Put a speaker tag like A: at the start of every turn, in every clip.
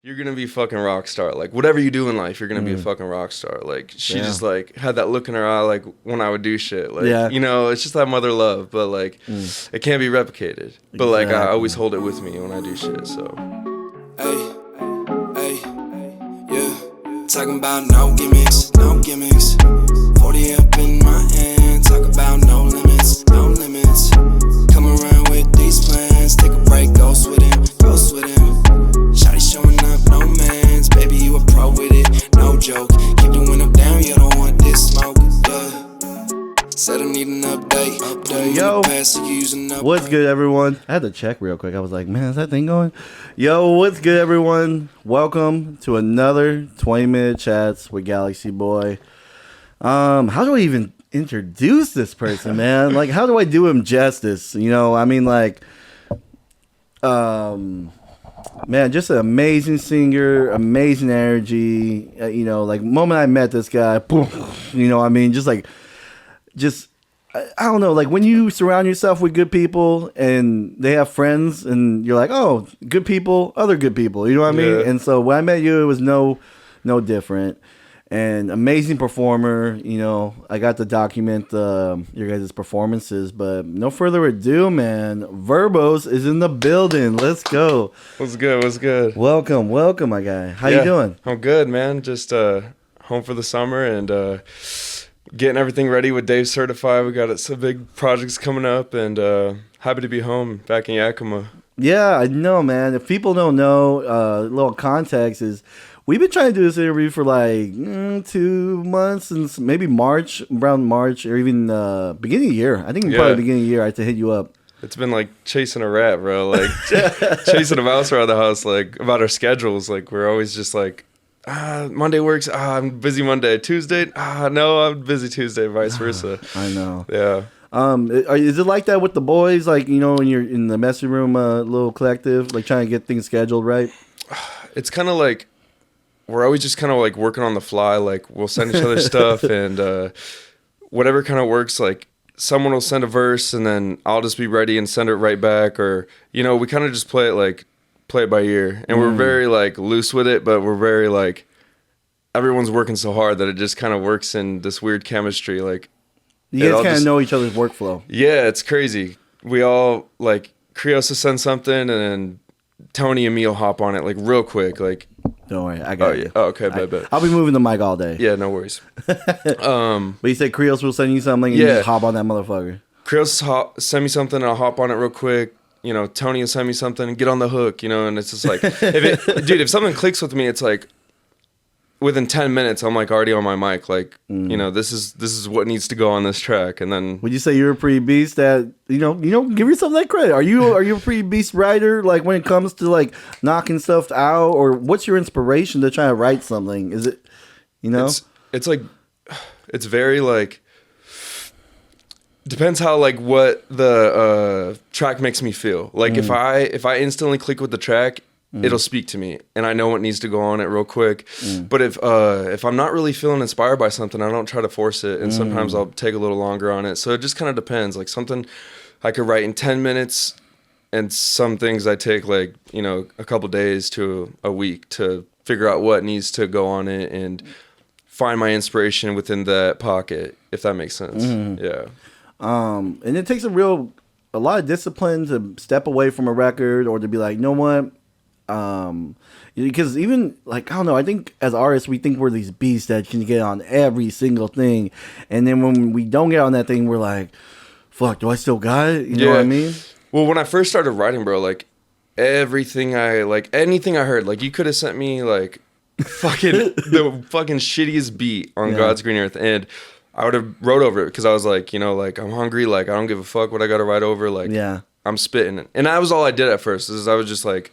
A: you're gonna be a fucking rock star. Like whatever you do in life, you're gonna be a fucking rock star. Like she just like had that look in her eye, like when I would do shit. Like you know, it's just that mother love, but like it can't be replicated. But like I always hold it with me when I do shit. So.
B: Hey, yeah. Talking about no gimmicks, no gimmicks. 40 up in my hand. Talk about no limits, no limits. Come around with these plans. Take a break, ghost with him, ghost with him. Shawty showing up, no mans. Baby, you a pro with it, no joke. Keep the window down, you don't want this smoke, yeah. Said I need an update.
C: Yo, what's good, everyone? I had to check real quick. I was like, man, is that thing going? Yo, what's good, everyone? Welcome to another 20-minute chats with Galaxy Boy. How do I even introduce this person, man? Like, how do I do him justice? You know, I mean, like, man, just an amazing singer, amazing energy. You know, like, moment I met this guy, boom, you know, I mean, I don't know, like when you surround yourself with good people and they have friends and you're like, oh, good people, other good people, you know what I mean? And so when I met you, it was no different. And amazing performer, you know, I got to document your guys' performances, but no further ado, man, Verbose is in the building. Let's go.
A: What's good? What's good?
C: Welcome, my guy. How you doing?
A: I'm good, man. Just home for the summer and getting everything ready with Dave Certified. We got some big projects coming up and happy to be home back in Yakima.
C: Yeah, I know, man. If people don't know, a little context is we've been trying to do this interview for like 2 months, and maybe around March, or even beginning of the year. I think probably beginning of the year I had to hit you up.
A: It's been like chasing a rat, bro. Like chasing a mouse around the house, like about our schedules. Like we're always just like, Monday works. I'm busy Monday. Tuesday. No, I'm busy Tuesday. Vice versa.
C: I know.
A: Yeah.
C: Is it like that with the boys? Like, you know, when you're in the messing room, little collective, like trying to get things scheduled right?
A: It's kind of like we're always just kind of like working on the fly. Like we'll send each other stuff and whatever kind of works. Like someone will send a verse and then I'll just be ready and send it right back. Or, you know, we kind of just play it by ear. And we're very like loose with it, but we're very like everyone's working so hard that it just kind of works in this weird chemistry. Like
C: you guys kind of know each other's workflow.
A: Yeah, it's crazy. We all like Krios will send something and then Tony and me will hop on it like real quick. Like
C: don't worry, I got you.
A: Oh, okay, bet.
C: I'll be moving the mic all day.
A: Yeah, no worries.
C: But you said Krios will send you something and you just hop on that motherfucker.
A: Krios send me something and I'll hop on it real quick. You know, Tony will send me something and get on the hook, you know, and it's just like, if something clicks with me, it's like within 10 minutes, I'm like already on my mic. Like, you know, this is what needs to go on this track. And then
C: would you say you're a pretty beast that, you know, give yourself that credit? Are you a pretty beast writer? Like when it comes to like knocking stuff out, or what's your inspiration to try to write something? Is it, you know,
A: it's like, it's very like, depends how like what the track makes me feel. Like if I instantly click with the track, it'll speak to me and I know what needs to go on it real quick. But if I'm not really feeling inspired by something, I don't try to force it, and sometimes I'll take a little longer on it. So it just kind of depends. Like something I could write in 10 minutes and some things I take like, you know, a couple days to a week to figure out what needs to go on it and find my inspiration within that pocket, if that makes sense. Yeah.
C: And it takes a lot of discipline to step away from a record or to be like, you know what? Because even like, I don't know, I think as artists, we think we're these beasts that can get on every single thing. And then when we don't get on that thing, we're like, fuck, do I still got it? You know what I mean?
A: Well, when I first started writing, bro, like anything I heard, like you could have sent me like the fucking shittiest beat on God's green earth. And I would have wrote over it because I was like, you know, like I'm hungry, like I don't give a fuck what I got to write over, like I'm spitting. And that was all I did at first. Is I was just like,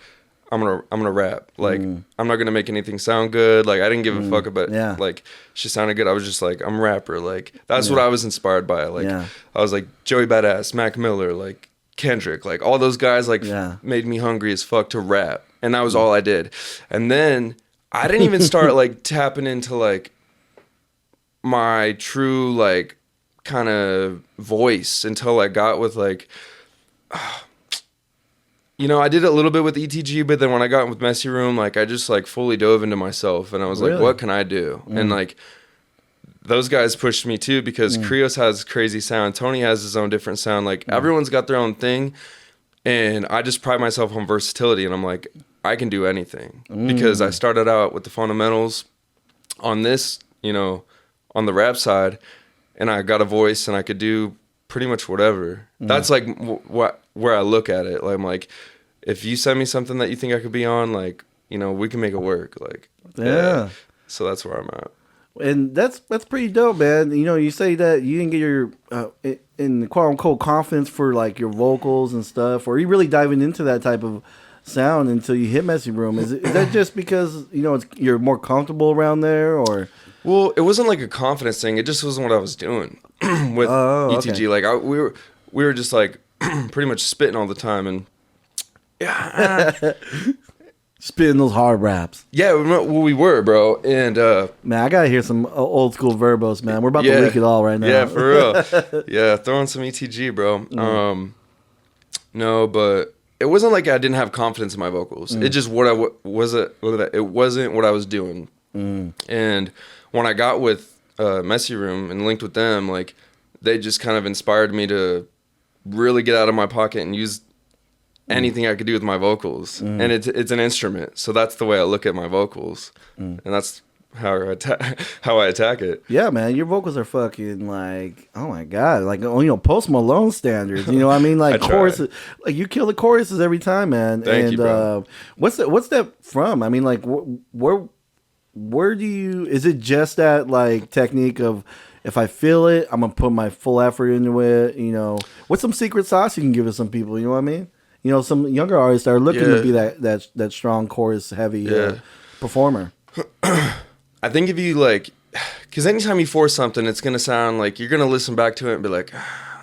A: I'm gonna rap. Like I'm not gonna make anything sound good. Like I didn't give a fuck about like she sounded good. I was just like, I'm a rapper. Like that's what I was inspired by. Like I was like Joey Badass, Mac Miller, like Kendrick, like all those guys like made me hungry as fuck to rap. And that was all I did. And then I didn't even start like tapping into like my true like kind of voice until I got with like I did a little bit with ETG, but then when I got with Messy Room, like I just like fully dove into myself, and I was like, what can I do? And like those guys pushed me too, because Krios has crazy sound, Tony has his own different sound, like everyone's got their own thing, and I just pride myself on versatility, and I'm like, I can do anything because I started out with the fundamentals on this, on the rap side, and I got a voice and I could do pretty much whatever. That's like where I look at it. Like, I'm like, if you send me something that you think I could be on, like, we can make it work. Like, yeah. So that's where I'm at.
C: And that's pretty dope, man. You say that you didn't get your in the quote unquote confidence for like your vocals and stuff, or you really diving into that type of sound until you hit Messy Room. Is that just because you're more comfortable around there, or?
A: Well, it wasn't like a confidence thing. It just wasn't what I was doing with ETG. Okay. Like we were just like pretty much spitting all the time, and
C: spitting those hard raps.
A: Yeah, we were, bro. And
C: man, I gotta hear some old school Verbose, man. We're about to leak it all right now.
A: Yeah, for real. Yeah, throwing some ETG, bro. No, but it wasn't like I didn't have confidence in my vocals. It just it wasn't what I was doing. And when I got with Messy Room and linked with them, like they just kind of inspired me to really get out of my pocket and use anything I could do with my vocals. And it's an instrument, so that's the way I look at my vocals, and that's how I attack it.
C: Yeah, man, your vocals are fucking like, oh my god, like Post Malone standards. You know what I mean? Like choruses, like you kill the choruses every time, man.
A: Thank you, bro.
C: What's that from? I mean, like where do you? Is it just that like technique of, if I feel it, I'm gonna put my full effort into it? What's some secret sauce you can give to some people? You know what I mean? Some younger artists are looking to be that strong chorus heavy performer.
A: I think if you like, because anytime you force something, it's gonna sound like you're gonna listen back to it and be like,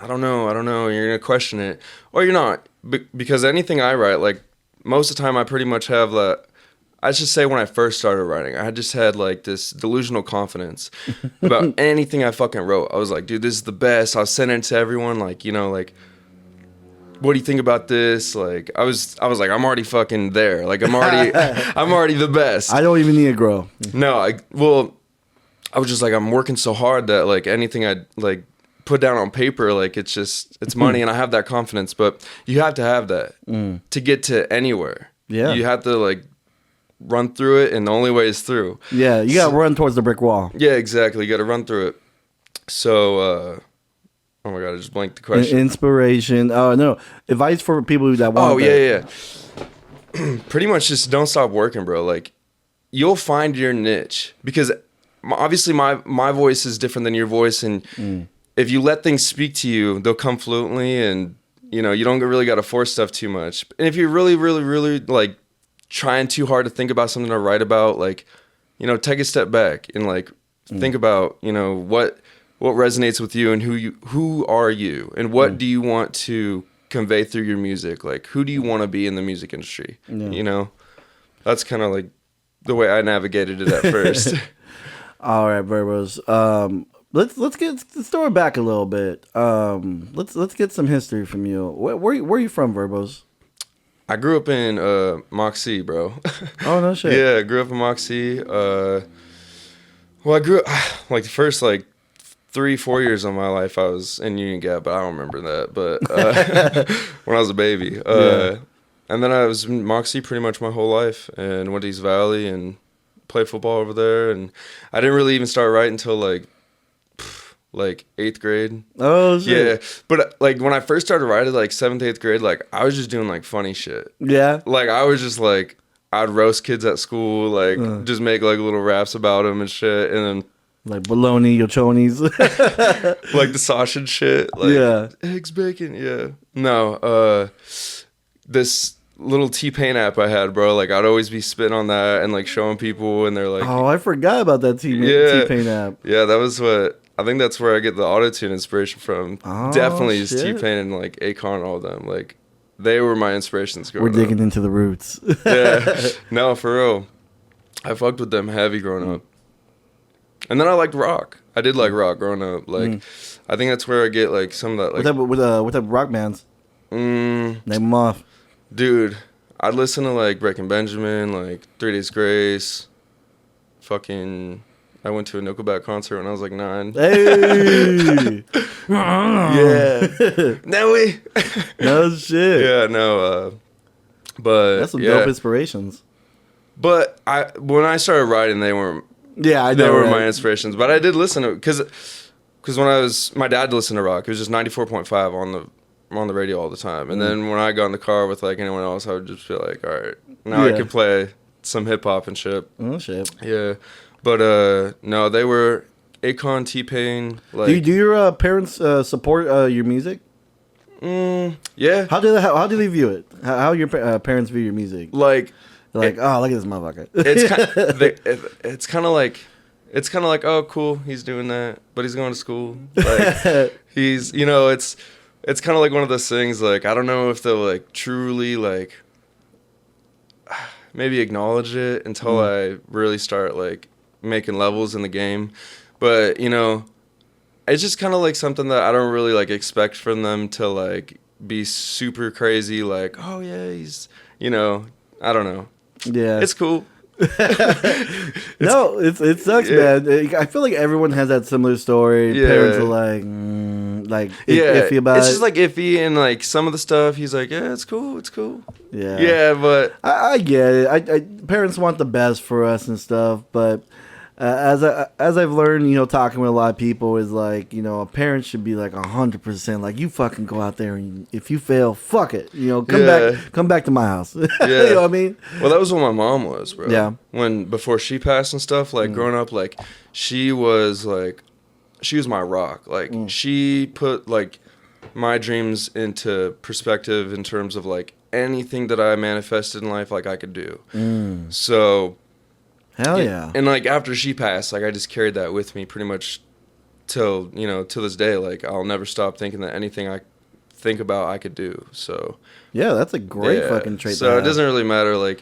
A: I don't know, and you're gonna question it, or you're not, because anything I write, like most of the time, I pretty much have that. I should say when I first started writing, I just had like this delusional confidence about anything I fucking wrote. I was like, dude, this is the best. I was sending it to everyone, like, like, what do you think about this? Like, I was like, I'm already fucking there. Like, I'm already the best.
C: I don't even need to grow.
A: No, I was just like, I'm working so hard that like anything I like put down on paper, like it's money, and I have that confidence. But you have to have that to get to anywhere. Yeah, you have to like run through it, and the only way is through.
C: Yeah, you gotta run towards the brick wall.
A: Yeah, exactly. You gotta run through it. So, oh my god, I just blanked the question.
C: Inspiration. Oh no, advice for people that want.
A: Oh yeah. Pretty much just don't stop working, bro. Like, you'll find your niche, because obviously my voice is different than your voice, and if you let things speak to you, they'll come fluently, and you don't really got to force stuff too much. And if you're really, really, really like trying too hard to think about something to write about, like, take a step back and like think about, what resonates with you, and who are you, and what do you want to convey through your music? Like, who do you want to be in the music industry? That's kind of like the way I navigated it at first.
C: All right, Verbose. Let's get the story back a little bit. Let's get some history from you. Where are you from, Verbose?
A: I grew up in Moxee, bro.
C: Oh, no shit.
A: Yeah, I grew up in Moxee. I grew up, like, the first, like, 3-4 years of my life, I was in Union Gap, but I don't remember that. But when I was a baby. And then I was in Moxee pretty much my whole life, and went to East Valley and played football over there. And I didn't really even start writing until, like 8th grade.
C: Oh, shit.
A: Yeah. But like when I first started writing, like 7th, 8th grade, like I was just doing like funny shit.
C: Yeah.
A: Like I was just like, I'd roast kids at school, like just make like little raps about them and shit. And then
C: like bologna, your chonies.
A: like the sausage shit. Like eggs, bacon. Yeah. No, this little T-Pain app I had, bro, like I'd always be spitting on that and like showing people, and they're like,
C: oh, I forgot about that T-Pain app.
A: Yeah, that was I think that's where I get the auto-tune inspiration from. Oh, definitely is T-Pain and like Akon and all of them. Like they were my inspirations growing up.
C: We're digging into the roots.
A: Yeah. No, for real. I fucked with them heavy growing up. And then I liked rock. I did like rock growing up. Like I think that's where I get like some of that. Like
C: what type of rock bands? Name them off.
A: Dude, I'd listen to like Breaking Benjamin, like 3 Days Grace, fucking. I went to a Nickelback concert when I was like 9.
C: Hey,
A: Yeah. No way.
C: no shit.
A: Yeah, no. But
C: That's some
A: yeah.
C: dope inspirations.
A: But when I started writing, they weren't.
C: Yeah, I
A: They
C: know.
A: were
C: right?
A: my inspirations. But I did listen to because when my dad listened to rock. It was just 94.5 on the radio all the time. And then when I got in the car with like anyone else, I would just be like, all right, now I
C: Yeah.
A: can play some hip hop and shit.
C: Oh shit.
A: Yeah. But no, they were Akon, T-Pain. Like,
C: Do your parents support your music?
A: yeah.
C: How do they view it? How your parents view your music?
A: Like,
C: They're like, oh, look at this motherfucker.
A: it's kind of like, oh, cool, he's doing that, but he's going to school. Like, he's, it's kind of like one of those things. Like, I don't know if they'll like truly like maybe acknowledge it until I really start like making levels in the game. But it's just kind of like something that I don't really like expect from them to like be super crazy. Like, oh yeah, he's, I don't know.
C: Yeah,
A: It's cool.
C: No, it sucks,
A: Yeah.
C: man. I feel like everyone has that similar story.
A: Yeah.
C: Parents are like iffy about
A: it's
C: it.
A: just like iffy, and like some of the stuff he's like, yeah, it's cool.
C: Yeah,
A: Yeah, but
C: I get it. I parents want the best for us and stuff, but as I've learned, talking with a lot of people, is like, a parent should be like 100%. Like, you fucking go out there, and if you fail, fuck it. Come back to my house. You know what I mean?
A: Well, that was what my mom was, bro.
C: Yeah.
A: Before she passed and stuff, like growing up, like she was my rock. Like she put like my dreams into perspective in terms of like anything that I manifested in life, like I could do. So.
C: Hell yeah.
A: And like after she passed, like I just carried that with me pretty much till this day. Like I'll never stop thinking that anything I think about I could do. So
C: Yeah, that's a great
A: yeah.
C: fucking trait.
A: So it doesn't really matter. Like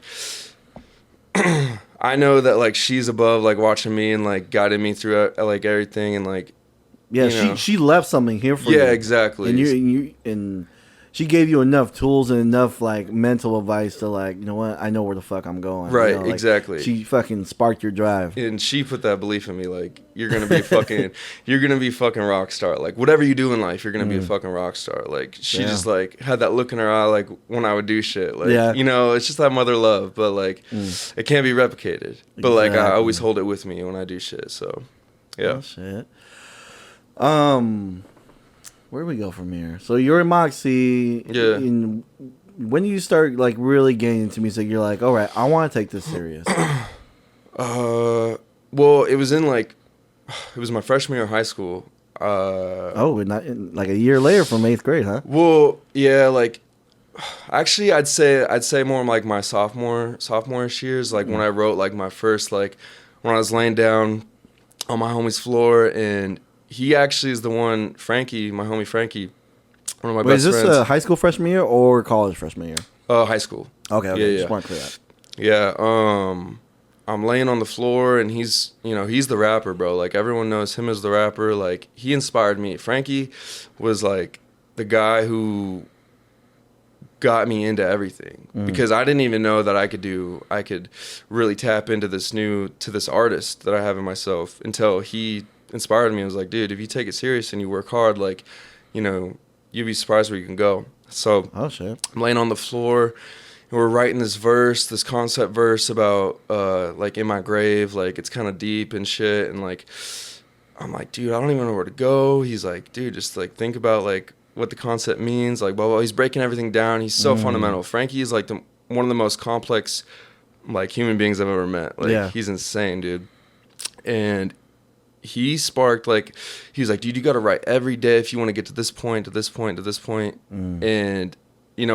A: I know that like she's above like watching me and like guiding me through like everything and like
C: she left something here for you.
A: Yeah, exactly.
C: And she gave you enough tools and enough like mental advice to like, you know what, I know where the fuck I'm going.
A: Right,
C: like,
A: exactly.
C: She fucking sparked your drive.
A: And she put that belief in me, like, you're gonna be fucking rock star. Like whatever you do in life, you're gonna be a fucking rock star. Like she just like had that look in her eye, like when I would do shit. Like it's just that mother love, but like it can't be replicated. But like I always hold it with me when I do shit. So yeah.
C: Oh, shit. Where do we go from here? So you're in Moxee.
A: Yeah.
C: When you start like really getting into music, you're like, all right, I want to take this serious.
A: Well, it was my freshman year of high school.
C: Like a year later from 8th grade, huh?
A: Well, yeah, like actually I'd say more like my sophomore-ish years, like when I wrote like my first, like when I was laying down on my homie's floor, and he actually is the one, Frankie, my homie Frankie, one of my best friends.
C: Is this high school freshman year or college freshman year?
A: High school.
C: Okay.
A: Yeah,
C: Just want to clear that.
A: Yeah, I'm laying on the floor, and he's the rapper, bro. Like, everyone knows him as the rapper. Like, he inspired me. Frankie was, like, the guy who got me into everything. Because I didn't even know that I could really tap into this artist that I have in myself until he inspired me. I was like, dude, if you take it serious and you work hard, like, you'd be surprised where you can go. So
C: Oh shit.
A: I'm laying on the floor, and we're writing this concept verse about like in my grave, like it's kind of deep and shit, and like I'm like, dude, I don't even know where to go. He's like, dude, just like think about like what the concept means, like blah blah. He's breaking everything down. He's so fundamental. Frankie is like one of the most complex like human beings I've ever met. Like he's insane, dude. And he sparked, like, he was like, dude, you got to write every day if you want to get to this point, to this point, to this point. And,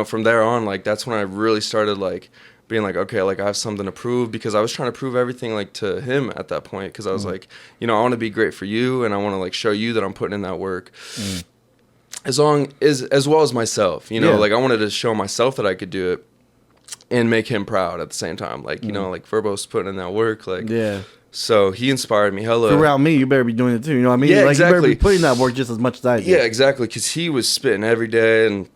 A: from there on, like, that's when I really started, like, being like, okay, like, I have something to prove, because I was trying to prove everything, like, to him at that point, because I was like, I want to be great for you, and I want to, like, show you that I'm putting in that work. As well as myself, like, I wanted to show myself that I could do it and make him proud at the same time. Like, like, Verbose putting in that work, like, so he inspired me hella.
C: Around me, you better be doing it too. You know what I mean?
A: Yeah,
C: like,
A: exactly.
C: You better be putting that work just as much as I do.
A: Yeah, exactly. Because he was spitting every day, and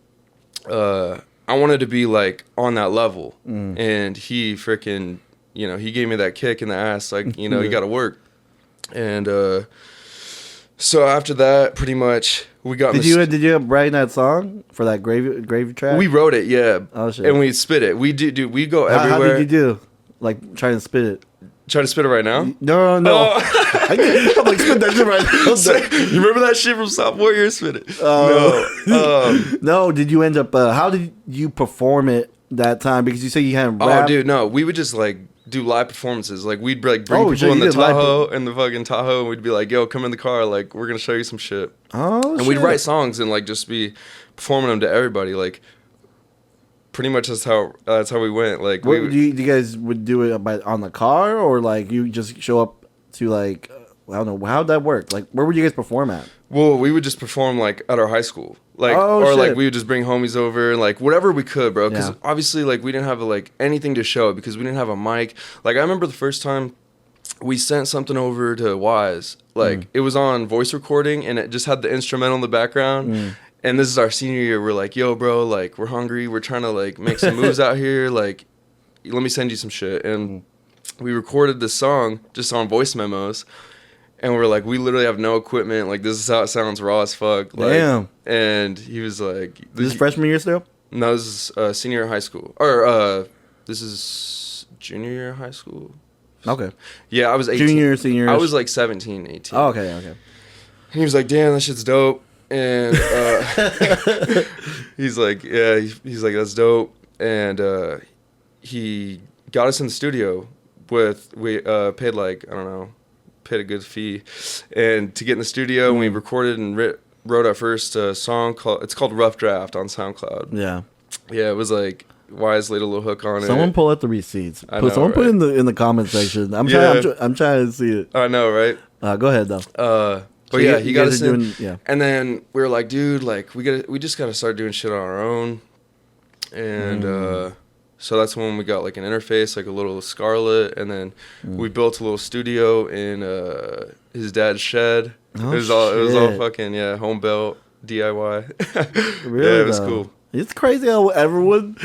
A: I wanted to be like on that level. And he freaking, you know, he gave me that kick in the ass, like, you know, you got to work. And so after that, pretty much we got.
C: Did you write that song for that gravy track?
A: We wrote it, yeah.
C: Oh shit!
A: And we spit it. We we go everywhere.
C: How did you do? Like trying to spit it?
A: Try to spit it right now?
C: No. Oh. I'm like, spit that shit right now.
A: You remember that shit from sophomore year? Spit it.
C: No. No, did you end up, how did you perform it that time? Because you say you hadn't rapped.
A: Oh, dude, no. We would just, like, do live performances. Like, we'd, like, bring people in the Tahoe, and the fucking Tahoe, and we'd be like, yo, come in the car. Like, we're going to show you some shit.
C: Oh,
A: and we'd write songs and, like, just be performing them to everybody. Like, pretty much that's how we went. Like,
C: do you guys would do it on the car, or like you just show up to like I don't know, how'd that work? Like, where would you guys perform at?
A: Well, we would just perform like at our high school, like like we would just bring homies over, like whatever we could, bro. Because obviously, like we didn't have like anything to show because we didn't have a mic. Like I remember the first time we sent something over to Wise, like it was on voice recording and it just had the instrumental in the background. And this is our senior year. We're like, yo, bro, like, we're hungry. We're trying to, like, make some moves out here. Like, let me send you some shit. And we recorded this song just on voice memos. And we're like, we literally have no equipment. Like, this is how it sounds, raw as fuck. Like,
C: damn.
A: And he was like...
C: This is freshman year still?
A: No, this is senior year of high school. Or, this is junior year of high school.
C: Okay.
A: Yeah, I was 18.
C: Junior, senior.
A: I was, like, 17, 18.
C: Oh, okay.
A: And he was like, damn, that shit's dope. And he's like, yeah, he's like, that's dope. And he got us in the studio we paid like, I don't know, paid a good fee. And to get in the studio, we recorded and wrote our first song. It's called Rough Draft on SoundCloud.
C: Yeah.
A: Yeah, it was like, Wise laid a little hook on it.
C: Someone pull out the receipts. Someone put it in the comment section. I'm trying to see it.
A: I know, right?
C: Go ahead, though.
A: But so yeah, he got us in,
C: yeah.
A: And then we were like, dude, like we just gotta start doing shit on our own. And so that's when we got like an interface, like a little Scarlett, and then we built a little studio in his dad's shed.
C: Oh,
A: it was all fucking home built DIY.
C: Really?
A: Yeah, it was cool.
C: It's crazy how everyone,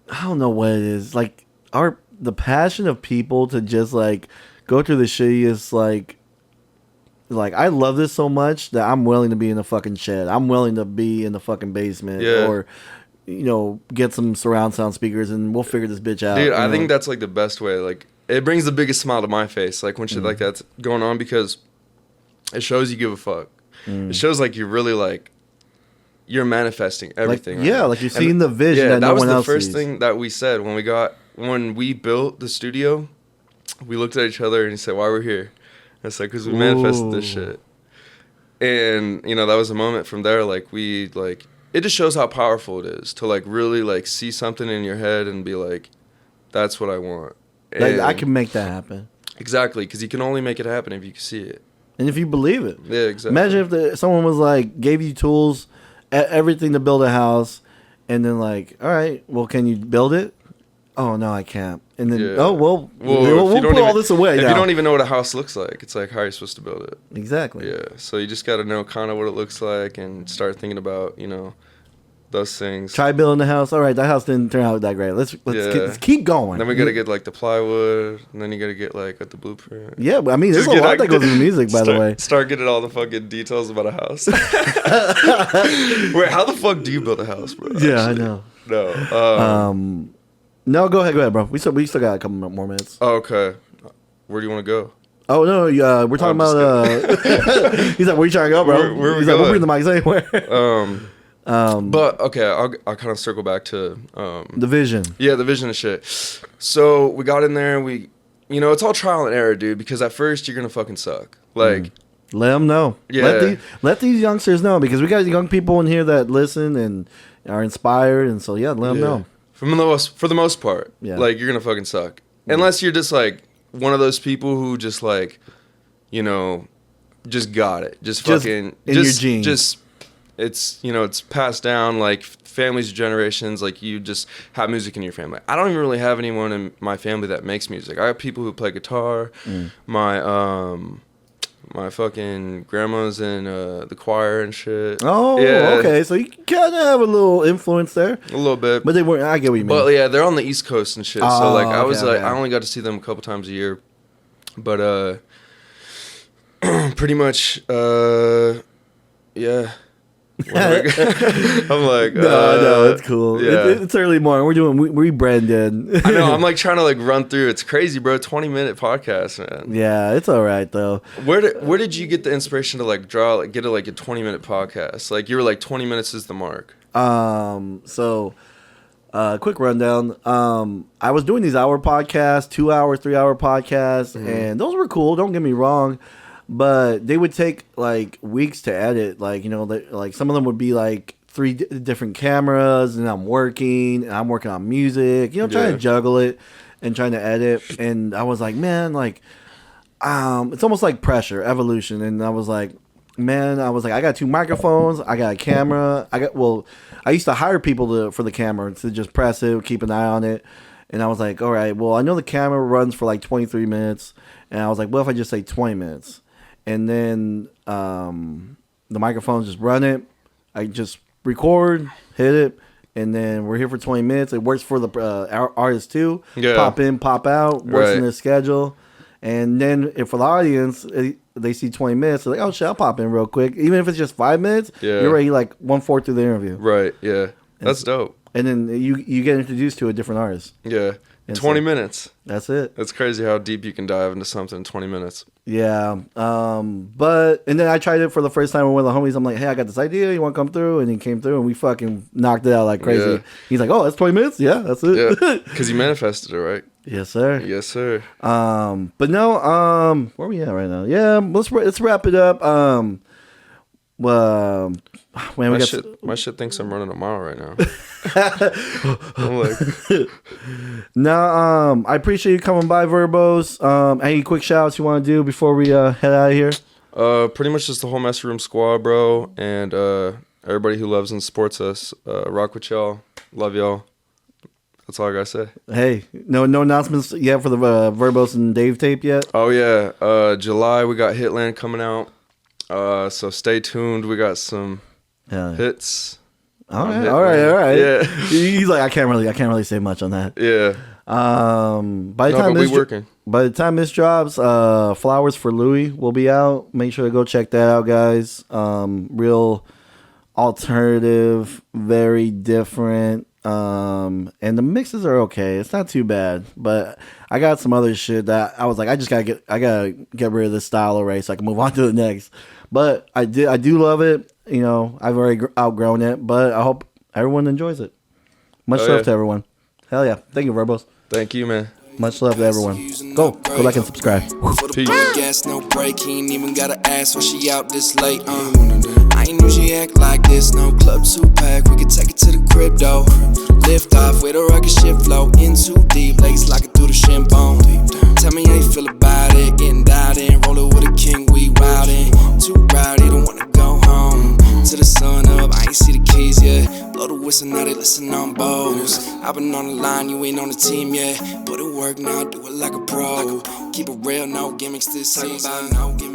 C: I don't know what it is, like the passion of people to just like go through the shittiest like I love this so much that I'm willing to be in the fucking shed. I'm willing to be in the fucking basement or, you know, get some surround sound speakers and we'll figure this bitch out.
A: Dude, I think that's like the best way. Like it brings the biggest smile to my face, like when shit like that's going on, because it shows you give a fuck. It shows like you're really like you're manifesting everything.
C: Like, like you're seeing the vision that no one else sees.
A: That was the first thing that we said when we built the studio. We looked at each other and he said, "Why we're here?" It's like, because we manifested this shit. And, you know, that was a moment from there. Like, it just shows how powerful it is to, like, really, like, see something in your head and be like, that's what I want.
C: Like, I can make that happen.
A: Exactly, because you can only make it happen if you can see it.
C: And if you believe it.
A: Yeah, exactly.
C: Imagine if someone was like, gave you tools, everything to build a house, and then like, all right, well, can you build it? Oh, no, I can't. And then, we'll put all this away now.
A: If you don't even know what a house looks like, it's like, how are you supposed to build it?
C: Exactly.
A: Yeah, so you just got to know kind of what it looks like and start thinking about, you know, those things.
C: Try building the house. All right, that house didn't turn out that great. Let's keep going.
A: Then we got to get, like, the plywood, and then you got to get, like, the blueprint.
C: Yeah, I mean, there's a lot that goes into music, by the way.
A: Start getting all the fucking details about a house. Wait, how the fuck do you build a house, bro?
C: Yeah, I know.
A: No.
C: No, go ahead, bro. We still got a couple more minutes.
A: Oh, okay. Where do you want to go?
C: Oh no, we're talking about. He's like, where you trying to go, bro? He's like, we'll bring the mics anywhere.
A: But okay, I'll kind of circle back to
C: the vision.
A: Yeah, the vision and shit. So we got in there. You know, it's all trial and error, dude. Because at first you're gonna fucking suck. Like,
C: let them know.
A: Yeah.
C: Let these youngsters know, because we got young people in here that listen and are inspired, and so let them know.
A: For the most part, like, you're gonna fucking suck. Unless you're just like one of those people who just like, you know, just got it. Just fucking
C: in your genes.
A: Just it's, you know, it's passed down like families, generations. Like, you just have music in your family. I don't even really have anyone in my family that makes music. I have people who play guitar. My my fucking grandma's in the choir and shit.
C: Oh,
A: yeah.
C: Okay. So you kind of have a little influence there.
A: A little bit.
C: But they weren't. I get what you mean.
A: But yeah, they're on the East Coast and shit. So
C: Oh,
A: like, I was
C: okay,
A: like,
C: okay.
A: I only got to see them a couple times a year. But pretty much, yeah. I'm like,
C: no, it's cool.
A: Yeah.
C: It's early morning. We're doing rebranded.
A: I know. I'm like trying to like run through. It's crazy, bro. 20-minute podcast, man.
C: Yeah, it's all right though.
A: Where did you get the inspiration to like draw, like get a 20-minute podcast? Like you were like 20 minutes is the mark.
C: So quick rundown. I was doing these hour podcasts, 2 hour, 3 hour podcasts, and those were cool. Don't get me wrong. But they would take like weeks to edit. Like, you know, like some of them would be like 3 different cameras, and I'm working on music, you know, trying to juggle it and trying to edit. And I was like, man, like, it's almost like pressure, evolution. And I was like, I got 2 microphones, I got a camera. I used to hire people for the camera to just press it, keep an eye on it. And I was like, all right, well, I know the camera runs for like 23 minutes. And I was like, what if I just say 20 minutes? And then the microphones just run it. I just record, hit it, and then we're here for 20 minutes. It works for the artists too.
A: Yeah.
C: Pop in, pop out, works in their schedule. And then if for the audience, they see 20 minutes, they're like, oh shit, I'll pop in real quick. Even if it's just 5 minutes, you're already like 1/4 through the interview.
A: Right, yeah. That's dope.
C: And then you get introduced to a different artist.
A: Yeah.
C: And
A: 20
C: so-
A: minutes.
C: That's it.
A: That's crazy how deep you can dive into something in 20 minutes.
C: Yeah. And then I tried it for the first time with one of the homies. I'm like, hey, I got this idea. You want to come through? And he came through and we fucking knocked it out like crazy.
A: Yeah.
C: He's like, oh, that's 20 minutes? Yeah, that's it.
A: Yeah. Because you manifested it, right?
C: Yes, sir.
A: Yes, sir.
C: But no, where are we at right now? Yeah, let's wrap it up. Man,
A: My shit thinks I'm running a mile right now. I'm like,
C: No, I appreciate you coming by, Verbose. Any quick shout outs you want to do before we head out of here?
A: pretty much just the whole Messy Room squad, bro, and everybody who loves and supports us. Rock with y'all. Love y'all. That's all I gotta say.
C: Hey, no announcements yet for the Verbose and Dave tape yet?
A: Oh yeah, July we got Hitland coming out. So stay tuned. We got some hits.
C: All right.
A: Yeah.
C: He's like, I can't really say much on that.
A: Yeah.
C: By the time this drops, Flowers for Louie will be out. Make sure to go check that out, guys. Real alternative, very different. And the mixes are okay. It's not too bad, but I got some other shit that I was like, I gotta get rid of this style already so I can move on to the next. But I do love it. You know, I've already outgrown it, but I hope everyone enjoys it. Much love to everyone. Hell yeah. Thank you, Verbose.
A: Thank you, man.
C: Much love to everyone. Go back and subscribe.
A: Peace.
B: Gas, no break, he ain't even gotta ask why she out this late. I ain't knew she act like this. No club 2-pack, we can take it to the crib though. Lift off with a rocket shit flow in too deep, legs locking through the shin bone. Tell me how you feel about it, getting dialed in, rollin' with a king, we wildin'. Too rowdy, don't wanna go home. To the sun up, I ain't see the keys yet. Blow the whistle, now they listen on Bose. I've been on the line, you ain't on the team yet. Put it work now, do it like a pro. Keep it real, no gimmicks this season. No gimmicks.